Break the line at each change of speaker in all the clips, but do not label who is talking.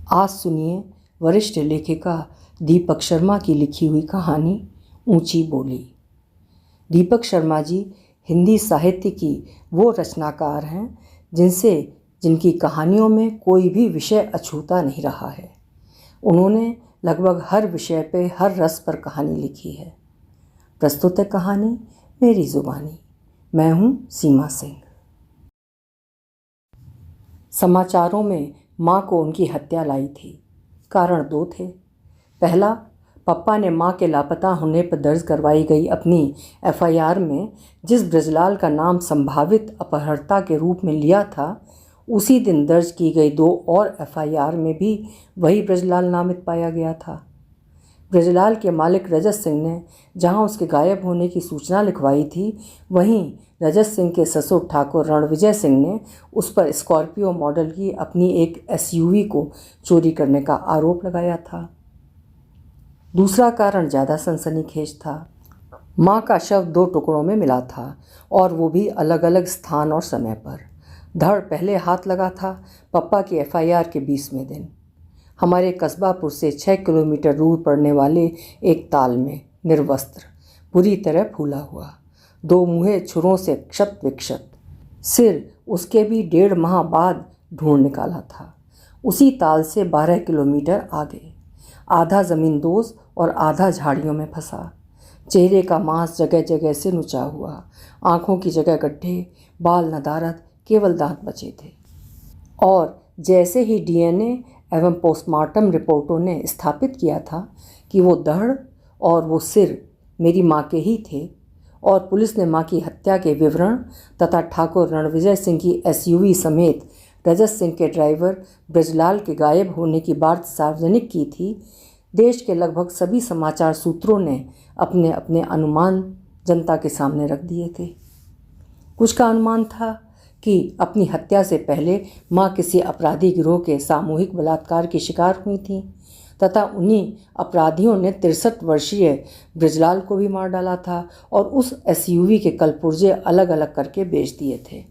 आज सुनिए वरिष्ठ लेखिका दीपक शर्मा की लिखी हुई कहानी ऊंची बोली। दीपक शर्मा जी हिंदी साहित्य की वो रचनाकार हैं जिनकी कहानियों में कोई भी विषय अछूता नहीं रहा है। उन्होंने लगभग हर विषय पे, हर रस पर कहानी लिखी है। प्रस्तुत है कहानी मेरी जुबानी। मैं हूँ सीमा सिंह। समाचारों में माँ को उनकी हत्या लाई थी। कारण दो थे। पहला, पप्पा ने माँ के लापता होने पर दर्ज करवाई गई अपनी एफआईआर में जिस ब्रजलाल का नाम संभावित अपहर्ता के रूप में लिया था, उसी दिन दर्ज की गई 2 और एफआईआर में भी वही ब्रजलाल नामित पाया गया था। ब्रजलाल के मालिक रजत सिंह ने जहां उसके गायब होने की सूचना लिखवाई थी, वहीं रजत सिंह के ससुर ठाकुर रणविजय सिंह ने उस पर स्कॉर्पियो मॉडल की अपनी एक एसयूवी को चोरी करने का आरोप लगाया था। दूसरा कारण ज़्यादा सनसनीखेज था। माँ का शव 2 टुकड़ों में मिला था और वो भी अलग अलग स्थान और समय पर। धड़ पहले हाथ लगा था पप्पा की एफआईआर के 20वें दिन, हमारे कस्बापुर से 6 किलोमीटर दूर पड़ने वाले एक ताल में, निर्वस्त्र, पूरी तरह फूला हुआ, 2 मुँहे छुरों से क्षत विक्षत, सिर उसके भी 1.5 माह बाद ढूंढ निकाला था। उसी ताल से 12 किलोमीटर आगे, आधा ज़मीन दोज और आधा झाड़ियों में फंसा। चेहरे का मांस जगह जगह से नुचा हुआ, आँखों की जगह गड्ढे, बाल नदारद, केवल दांत बचे थे। और जैसे ही डीएनए एवं पोस्टमार्टम रिपोर्टों ने स्थापित किया था कि वो धड़ और वो सिर मेरी माँ के ही थे, और पुलिस ने माँ की हत्या के विवरण तथा ठाकुर रणविजय सिंह की एसयूवी समेत रजत सिंह के ड्राइवर ब्रजलाल के गायब होने की बात सार्वजनिक की थी, देश के लगभग सभी समाचार सूत्रों ने अपने अपने अनुमान जनता के सामने रख दिए थे। कुछ का अनुमान था कि अपनी हत्या से पहले माँ किसी अपराधी गिरोह के सामूहिक बलात्कार की शिकार हुई थी तथा उन्हीं अपराधियों ने 63 वर्षीय ब्रजलाल को भी मार डाला था और उस एसयूवी के कलपुर्जे अलग अलग करके बेच दिए थे।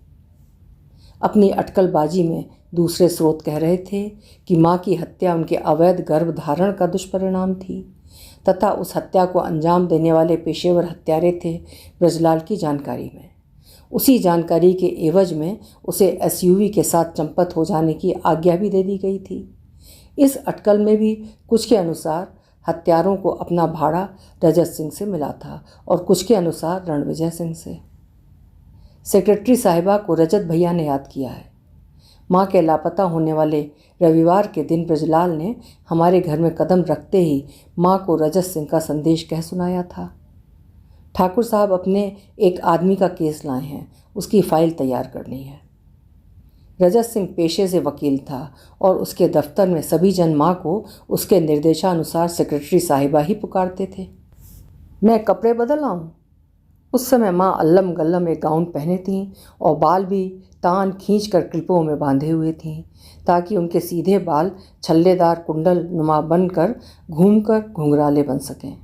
अपनी अटकलबाजी में दूसरे स्रोत कह रहे थे कि माँ की हत्या उनके अवैध गर्भधारण का दुष्परिणाम थी तथा उस हत्या को अंजाम देने वाले पेशेवर हत्यारे थे ब्रजलाल की जानकारी में। उसी जानकारी के एवज में उसे एसयूवी के साथ चंपत हो जाने की आज्ञा भी दे दी गई थी। इस अटकल में भी कुछ के अनुसार हत्यारों को अपना भाड़ा रजत सिंह से मिला था और कुछ के अनुसार रणविजय सिंह से। सेक्रेटरी साहिबा को रजत भैया ने याद किया है। माँ के लापता होने वाले रविवार के दिन ब्रजलाल ने हमारे घर में कदम रखते ही माँ को रजत सिंह का संदेश कह सुनाया था। ठाकुर साहब अपने एक आदमी का केस लाए हैं, उसकी फाइल तैयार करनी है। रजत सिंह पेशे से वकील था और उसके दफ्तर में सभी जन माँ को उसके निर्देशानुसार सेक्रेटरी साहिबा ही पुकारते थे। मैं कपड़े बदल आऊँ? उस समय माँ अल्लम गल्लम एक गाउन पहने थीं और बाल भी तान खींच कर क्लिपों में बांधे हुए थीं ताकि उनके सीधे बाल छल्लेदार कुंडल नुमा बनकर घूमकर घुंघराले बन सकें।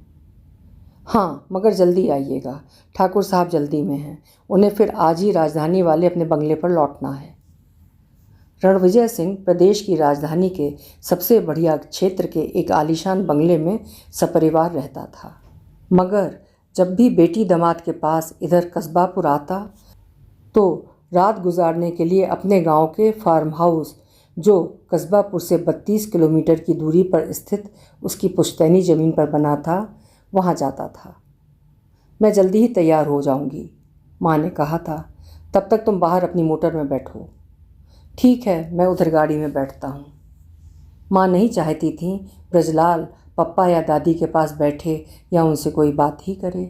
हाँ, मगर जल्दी आइएगा, ठाकुर साहब जल्दी में हैं, उन्हें फिर आज ही राजधानी वाले अपने बंगले पर लौटना है। रणविजय सिंह प्रदेश की राजधानी के सबसे बढ़िया क्षेत्र के एक आलीशान बंगले में सपरिवार रहता था, मगर जब भी बेटी दामाद के पास इधर कस्बापुर आता तो रात गुजारने के लिए अपने गांव के फार्म हाउस, जो कस्बापुर से 32 किलोमीटर की दूरी पर स्थित उसकी पुश्तैनी ज़मीन पर बना था, वहाँ जाता था। मैं जल्दी ही तैयार हो जाऊंगी, माँ ने कहा था, तब तक तुम बाहर अपनी मोटर में बैठो। ठीक है, मैं उधर गाड़ी में बैठता हूँ। माँ नहीं चाहती थी ब्रजलाल पप्पा या दादी के पास बैठे या उनसे कोई बात ही करे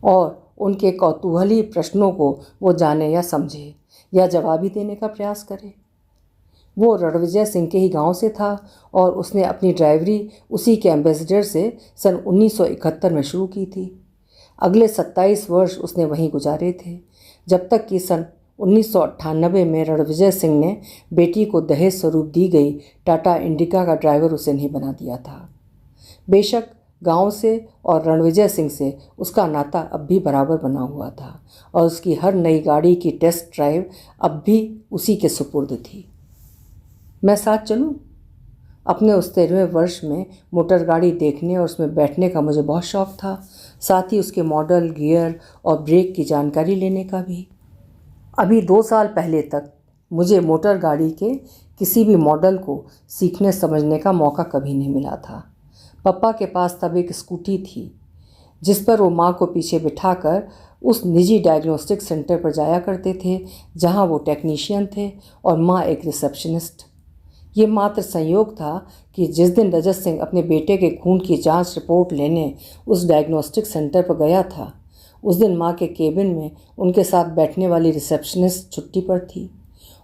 और उनके कौतूहली प्रश्नों को वो जाने या समझे या जवाब ही देने का प्रयास करे। वो रणविजय सिंह के ही गांव से था और उसने अपनी ड्राइवरी उसी के एम्बेसडर से सन 1971 में शुरू की थी। अगले 27 वर्ष उसने वहीं गुजारे थे, जब तक कि सन 1998 में रणविजय सिंह ने बेटी को दहेज स्वरूप दी गई टाटा इंडिका का ड्राइवर उसे नहीं बना दिया था। बेशक गांव से और रणविजय सिंह से उसका नाता अब भी बराबर बना हुआ था और उसकी हर नई गाड़ी की टेस्ट ड्राइव अब भी उसी के सुपुर्द थी। मैं साथ चलूं? अपने उस 13वें वर्ष में मोटर गाड़ी देखने और उसमें बैठने का मुझे बहुत शौक़ था, साथ ही उसके मॉडल, गियर और ब्रेक की जानकारी लेने का भी। अभी 2 साल पहले तक मुझे मोटर गाड़ी के किसी भी मॉडल को सीखने समझने का मौका कभी नहीं मिला था। पापा के पास तब एक स्कूटी थी जिस पर वो माँ को पीछे बिठाकर उस निजी डायग्नोस्टिक सेंटर पर जाया करते थे जहाँ वो टेक्नीशियन थे और माँ एक रिसेप्शनिस्ट। ये मात्र संयोग था कि जिस दिन रजत सिंह अपने बेटे के खून की जांच रिपोर्ट लेने उस डायग्नोस्टिक सेंटर पर गया था, उस दिन माँ के केबिन में उनके साथ बैठने वाली रिसेप्शनिस्ट छुट्टी पर थी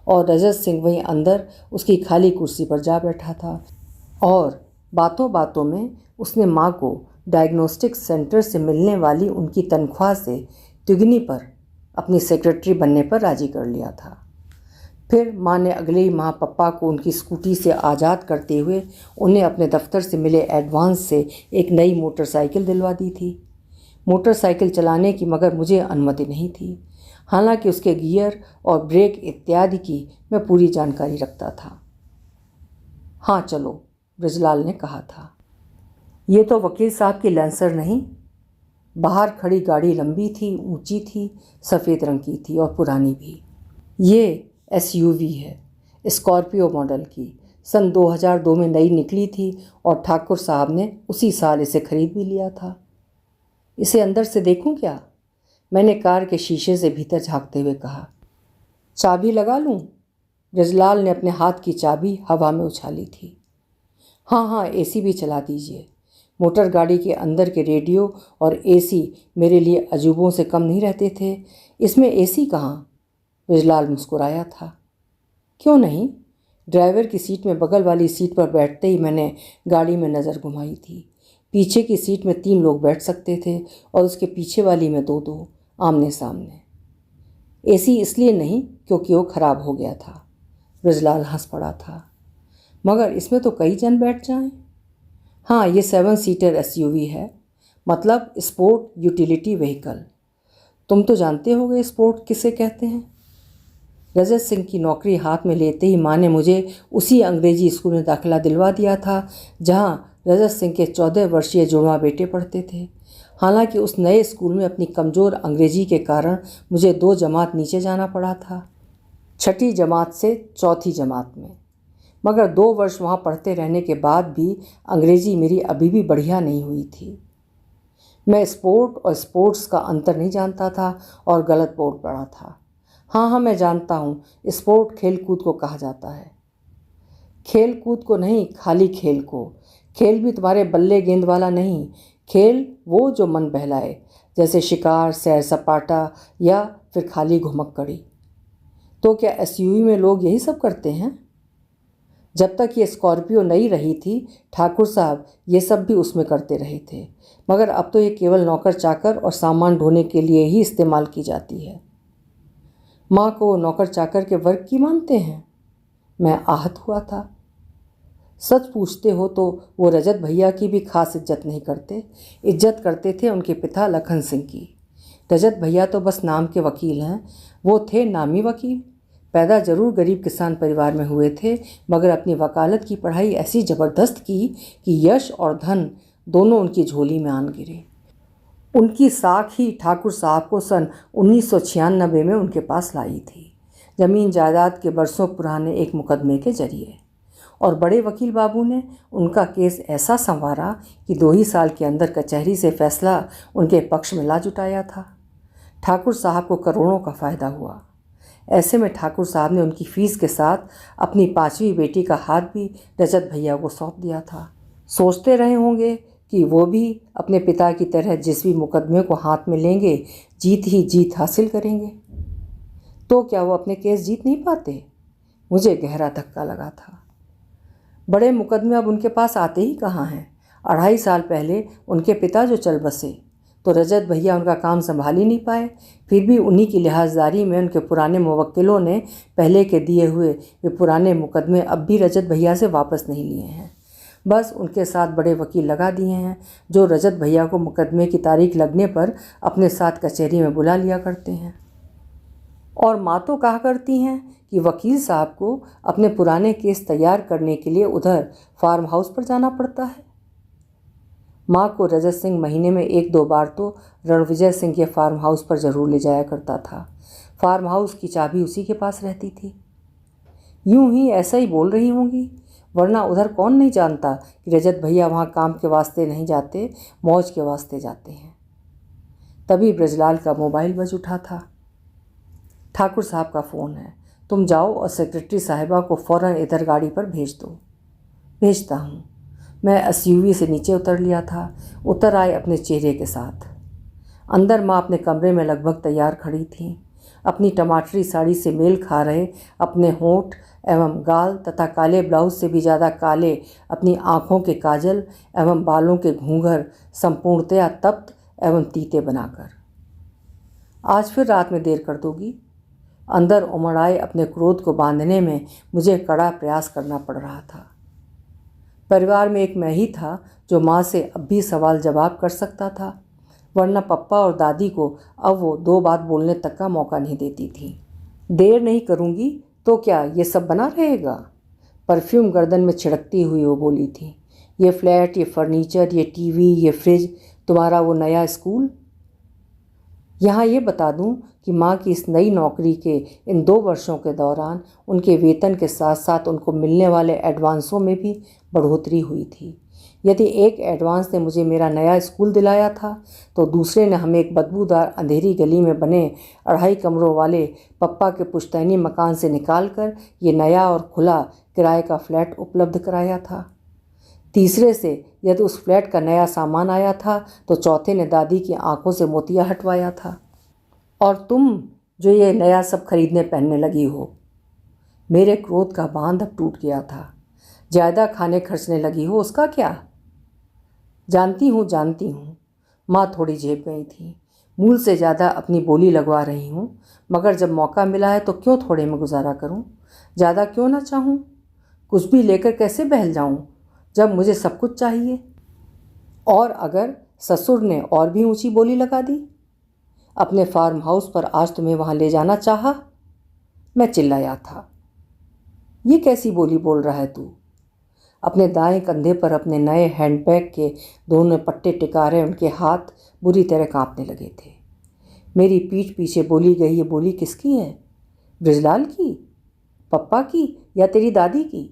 और रजत सिंह वहीं अंदर उसकी खाली कुर्सी पर जा बैठा था और बातों बातों में उसने माँ को डायग्नोस्टिक सेंटर से मिलने वाली उनकी तनख्वाह से तिगुनी पर अपनी सेक्रेटरी बनने पर राजी कर लिया था। फिर माँ ने अगले ही माह पप्पा को उनकी स्कूटी से आज़ाद करते हुए उन्हें अपने दफ्तर से मिले एडवांस से एक नई मोटरसाइकिल दिलवा दी थी। मोटरसाइकिल चलाने की मगर मुझे अनुमति नहीं थी, हालांकि उसके गियर और ब्रेक इत्यादि की मैं पूरी जानकारी रखता था। हाँ चलो, ब्रजलाल ने कहा था। ये तो वकील साहब की लैंसर नहीं। बाहर खड़ी गाड़ी लंबी थी, ऊंची थी, सफ़ेद रंग की थी और पुरानी भी। ये SUV है, स्कॉर्पियो मॉडल की, सन 2002 में नई निकली थी और ठाकुर साहब ने उसी साल इसे खरीद भी लिया था। इसे अंदर से देखूं क्या? मैंने कार के शीशे से भीतर झांकते हुए कहा। चाबी लगा लूं? ब्रजलाल ने अपने हाथ की चाबी हवा में उछाली थी। हाँ, AC भी चला दीजिए। मोटर गाड़ी के अंदर के रेडियो और AC मेरे लिए अजूबों से कम नहीं रहते थे। इसमें AC कहाँ? ब्रजलाल मुस्कुराया था। क्यों नहीं? ड्राइवर की सीट में बगल वाली सीट पर बैठते ही मैंने गाड़ी में नज़र घुमाई थी। पीछे की सीट में 3 लोग बैठ सकते थे और उसके पीछे वाली में 2-2 आमने सामने। AC इसलिए नहीं क्योंकि वो ख़राब हो गया था। ब्रजलाल हंस पड़ा था। मगर इसमें तो कई जन बैठ जाएं। हाँ, ये 7 सीटर SUV है, मतलब स्पोर्ट यूटिलिटी व्हीकल। तुम तो जानते होगे स्पोर्ट किसे कहते हैं। रजत सिंह की नौकरी हाथ में लेते ही माँ ने मुझे उसी अंग्रेजी स्कूल में दाखिला दिलवा दिया था जहाँ रजत सिंह के 14 वर्षीय जुड़वा बेटे पढ़ते थे। हालांकि उस नए स्कूल में अपनी कमज़ोर अंग्रेजी के कारण मुझे 2 जमात नीचे जाना पड़ा था, 6ठी जमात से 4थी जमात में। मगर 2 वर्ष वहाँ पढ़ते रहने के बाद भी अंग्रेज़ी मेरी अभी भी बढ़िया नहीं हुई थी। मैं स्पोर्ट और स्पोर्ट्स का अंतर नहीं जानता था और गलत बोर्ड पढ़ा था। हाँ, मैं जानता हूँ, स्पोर्ट खेल कूद को कहा जाता है। खेल कूद को नहीं, खाली खेल को। खेल भी तुम्हारे बल्ले गेंद वाला नहीं, खेल वो जो मन बहलाए, जैसे शिकार, सैर सपाटा या फिर खाली घुमक्कड़ी। तो क्या SUV में लोग यही सब करते हैं? जब तक ये स्कॉर्पियो नई रही थी, ठाकुर साहब ये सब भी उसमें करते रहे थे, मगर अब तो ये केवल नौकर चाकर और सामान ढोने के लिए ही इस्तेमाल की जाती है। माँ को नौकर चाकर के वर्ग की मानते हैं? मैं आहत हुआ था। सच पूछते हो तो वो रजत भैया की भी खास इज्जत नहीं करते। इज्जत करते थे उनके पिता लखन सिंह की। रजत भैया तो बस नाम के वकील हैं। वो थे नामी वकील। पैदा जरूर गरीब किसान परिवार में हुए थे, मगर अपनी वकालत की पढ़ाई ऐसी ज़बरदस्त की कि यश और धन दोनों उनकी झोली में आन गिरे। उनकी साख ही ठाकुर साहब को सन 1996 में उनके पास लाई थी, ज़मीन जायदाद के बरसों पुराने एक मुकदमे के जरिए। और बड़े वकील बाबू ने उनका केस ऐसा संवारा कि 2 ही साल के अंदर कचहरी से फैसला उनके पक्ष में ला जुटाया था। ठाकुर साहब को करोड़ों का फ़ायदा हुआ। ऐसे में ठाकुर साहब ने उनकी फ़ीस के साथ अपनी 5वीं बेटी का हाथ भी रजत भैया को सौंप दिया था। सोचते रहे होंगे कि वो भी अपने पिता की तरह जिस भी मुकदमे को हाथ में लेंगे, जीत ही जीत हासिल करेंगे। तो क्या वो अपने केस जीत नहीं पाते? मुझे गहरा धक्का लगा था। बड़े मुकदमे अब उनके पास आते ही कहाँ हैं। 2.5 साल पहले उनके पिता जो चल बसे तो रजत भैया उनका काम संभाल ही नहीं पाए। फिर भी उन्हीं की लिहाजदारी में उनके पुराने मुवक्किलों ने पहले के दिए हुए वे पुराने मुकदमे अब भी रजत भैया से वापस नहीं लिए हैं। बस उनके साथ बड़े वकील लगा दिए हैं जो रजत भैया को मुकदमे की तारीख लगने पर अपने साथ कचहरी में बुला लिया करते हैं। और माँ तो कहा करती हैं कि वकील साहब को अपने पुराने केस तैयार करने के लिए उधर फार्म हाउस पर जाना पड़ता है। माँ को रजत सिंह महीने में 1-2 बार तो रणविजय सिंह के फार्म हाउस पर जरूर ले जाया करता था। फार्म हाउस की चाबी उसी के पास रहती थी। यूं ही ऐसा ही बोल रही होंगी, वरना उधर कौन नहीं जानता कि रजत भैया वहाँ काम के वास्ते नहीं जाते, मौज के वास्ते जाते हैं। तभी ब्रजलाल का मोबाइल बज उठा था। ठाकुर साहब का फ़ोन है, तुम जाओ और सेक्रेटरी साहिबा को फ़ौरन इधर गाड़ी पर भेज दो। भेजता हूँ। मैं एसयूवी से नीचे उतर लिया था। उतर आए अपने चेहरे के साथ। अंदर माँ अपने कमरे में लगभग तैयार खड़ी थी। अपनी टमाटरी साड़ी से मेल खा रहे अपने होंठ एवं गाल तथा काले ब्लाउज से भी ज़्यादा काले अपनी आँखों के काजल एवं बालों के घूंघर संपूर्णतया तप्त एवं तीते बनाकर। आज फिर रात में देर कर दोगी? अंदर उमड़ आए अपने क्रोध को बांधने में मुझे कड़ा प्रयास करना पड़ रहा था। परिवार में एक मैं ही था जो माँ से अब भी सवाल जवाब कर सकता था, वरना पप्पा और दादी को अब वो 2 बात बोलने तक का मौका नहीं देती थी। देर नहीं करूँगी तो क्या ये सब बना रहेगा? परफ्यूम गर्दन में छिड़कती हुई वो बोली थी। ये फ्लैट, ये फर्नीचर, ये टीवी, ये फ्रिज, तुम्हारा वो नया स्कूल। यहाँ ये बता दूँ कि माँ की इस नई नौकरी के इन 2 वर्षों के दौरान उनके वेतन के साथ साथ उनको मिलने वाले एडवांसों में भी बढ़ोतरी हुई थी। यदि एक एडवांस ने मुझे मेरा नया स्कूल दिलाया था, तो दूसरे ने हमें एक बदबूदार अंधेरी गली में बने 2.5 कमरों वाले पप्पा के पुश्तैनी मकान से निकालकर ये नया और खुला किराए का फ्लैट उपलब्ध कराया था। तीसरे से यदि उस फ्लैट का नया सामान आया था, तो चौथे ने दादी की आंखों से मोतिया हटवाया था। और तुम जो ये नया सब खरीदने पहनने लगी हो। मेरे क्रोध का बांध अब टूट गया था। ज़्यादा खाने खर्चने लगी हो, उसका क्या? जानती हूँ। माँ थोड़ी झेप गई थी। मूल से ज़्यादा अपनी बोली लगवा रही हूँ, मगर जब मौका मिला है तो क्यों थोड़े में गुजारा करूँ? ज़्यादा क्यों ना चाहूँ? कुछ भी लेकर कैसे बहल जाऊँ जब मुझे सब कुछ चाहिए? और अगर ससुर ने और भी ऊंची बोली लगा दी? अपने फार्म हाउस पर आज तुम्हें वहाँ ले जाना चाहा? मैं चिल्लाया था। ये कैसी बोली बोल रहा है तू? अपने दाएं कंधे पर अपने नए हैंडबैग के दोनों पट्टे टिका रहे उनके हाथ बुरी तरह कांपने लगे थे। मेरी पीठ पीछे बोली गई ये बोली किसकी है? ब्रजलाल की, पप्पा की या तेरी दादी की?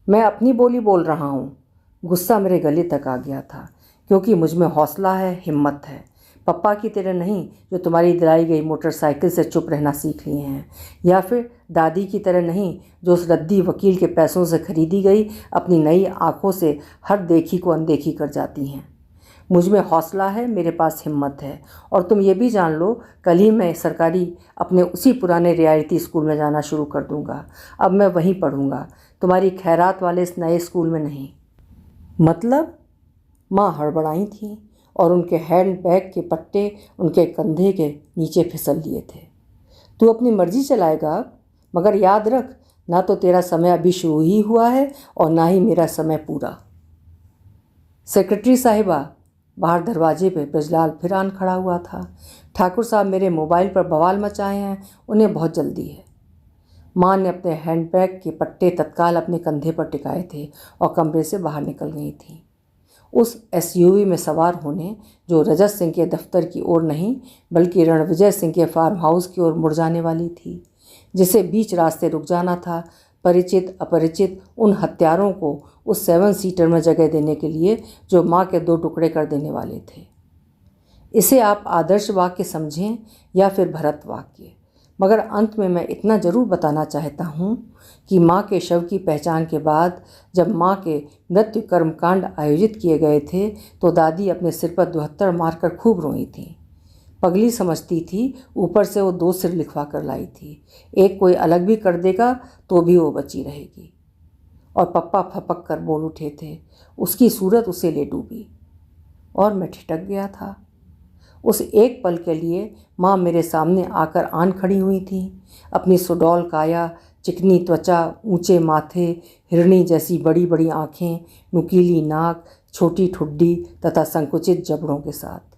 मैं अपनी बोली बोल रहा हूँ। गुस्सा मेरे गले तक आ गया था, क्योंकि मुझ में हौसला है, हिम्मत है। पप्पा की तरह नहीं जो तुम्हारी दिलाई गई मोटरसाइकिल से चुप रहना सीख लिए हैं, या फिर दादी की तरह नहीं जो उस रद्दी वकील के पैसों से खरीदी गई अपनी नई आंखों से हर देखी को अनदेखी कर जाती हैं। मुझ में हौसला है, मेरे पास हिम्मत है। और तुम ये भी जान लो, कल ही मैं सरकारी अपने उसी पुराने रियायती स्कूल में जाना शुरू कर दूंगा। अब मैं वहीं पढ़ूंगा, तुम्हारी खैरात वाले इस नए स्कूल में नहीं। मतलब? माँ हड़बड़ाई थी और उनके हैंड बैग के पट्टे उनके कंधे के नीचे फिसल लिए थे। तू अपनी मर्जी चलाएगा, मगर याद रख, ना तो तेरा समय अभी शुरू ही हुआ है और ना ही मेरा समय पूरा। सेक्रेटरी साहिबा, बाहर दरवाजे पे ब्रजलाल फिर आन खड़ा हुआ था। ठाकुर साहब मेरे मोबाइल पर बवाल मचाए हैं, उन्हें बहुत जल्दी है। माँ ने अपने हैंडबैग के पट्टे तत्काल अपने कंधे पर टिकाए थे और कमरे से बाहर निकल गई थी। उस एसयूवी में सवार होने जो रजत सिंह के दफ्तर की ओर नहीं बल्कि रणविजय सिंह के फार्म हाउस की ओर मुड़ जाने वाली थी, जिसे बीच रास्ते रुक जाना था परिचित अपरिचित उन हत्यारों को उस 7 सीटर में जगह देने के लिए जो माँ के 2 टुकड़े कर देने वाले थे। इसे आप आदर्श वाक्य समझें या फिर भरत वाक्य, मगर अंत में मैं इतना ज़रूर बताना चाहता हूँ कि माँ के शव की पहचान के बाद जब माँ के मृत्यु कर्मकांड आयोजित किए गए थे तो दादी अपने सिर पर 72 मारकर खूब रोई थी। पगली समझती थी, ऊपर से वो 2 सिर लिखवा कर लाई थी। एक कोई अलग भी कर देगा तो भी वो बची रहेगी। और पप्पा फपक कर बोल उठे थे। उसकी सूरत उसे ले डूबी और मैं ठिठक गया था। उस एक पल के लिए माँ मेरे सामने आकर आन खड़ी हुई थी। अपनी सुडौल काया, चिकनी त्वचा, ऊंचे माथे, हिरणी जैसी बड़ी बड़ी आँखें, नुकीली नाक, छोटी ठुड्डी तथा संकुचित जबड़ों के साथ।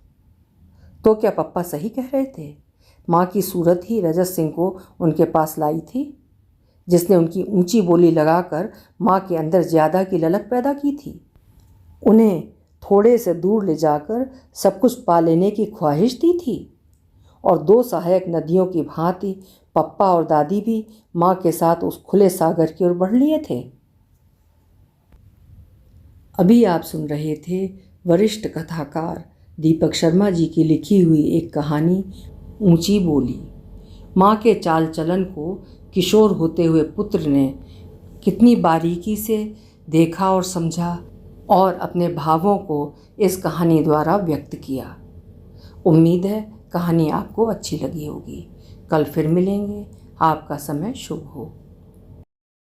तो क्या पप्पा सही कह रहे थे? माँ की सूरत ही रजत सिंह को उनके पास लाई थी, जिसने उनकी ऊंची बोली लगाकर माँ के अंदर ज़्यादा की ललक पैदा की थी। उन्हें थोड़े से दूर ले जाकर सब कुछ पा लेने की ख्वाहिश दी थी। और दो सहायक नदियों की भांति पप्पा और दादी भी माँ के साथ उस खुले सागर की ओर बढ़ लिए थे। अभी आप सुन रहे थे वरिष्ठ कथाकार दीपक शर्मा जी की लिखी हुई एक कहानी ऊंची बोली। माँ के चाल चलन को किशोर होते हुए पुत्र ने कितनी बारीकी से देखा और समझा और अपने भावों को इस कहानी द्वारा व्यक्त किया। उम्मीद है कहानी आपको अच्छी लगी होगी। कल फिर मिलेंगे। आपका समय शुभ हो।